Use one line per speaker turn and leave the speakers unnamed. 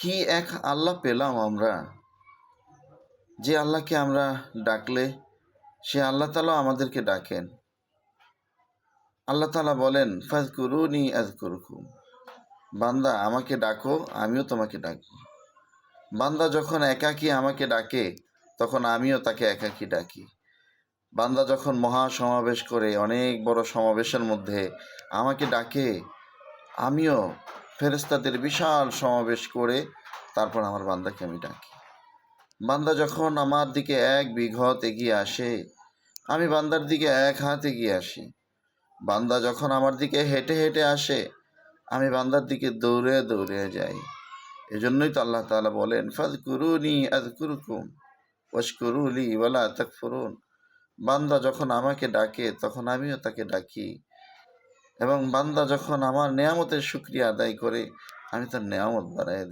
কি এক আল্লাহ পেলাম আমরা, যে আল্লাহকে আমরা ডাকলে সে আল্লাহ তাআলা আমাদেরকে ডাকেন। আল্লাহ তাআলা বলেন, ফাযকুরুনি আযকুরকুম। বান্দা আমাকে ডাকো, আমিও তোমাকে ডাকবো। বান্দা যখন একাকী আমাকে ডাকে, তখন আমিও তাকে একাকী ডাকি। বান্দা যখন মহা সমাবেশ করে, অনেক বড় সমাবেশের মধ্যে আমাকে ডাকে, আমিও ফেরেশতাদের বিশাল সমাবেশ করে তারপর আমার বান্দাকে আমি ডাকি। বান্দা যখন আমার দিকে এক বিঘত এগিয়ে আসে, আমি বান্দার দিকে এক হাত এগিয়ে আসি। বান্দা যখন আমার দিকে হেঁটে হেঁটে আসে, আমি বান্দার দিকে দৌড়ে দৌড়ে যাই। এজন্যই তো আল্লাহ তাআলা বলেন, ফাযকুরুনি আযকুরকুম ওয়াশকুরু লি ওয়ালা তাকফুরুন। বান্দা যখন আমাকে ডাকে, তখন আমিও তাকে ডাকি, এবং বান্দা যখন আমার নেয়ামতের শুকরিয়া আদায় করে, আমি তার নেয়ামত বাড়ায় দিই।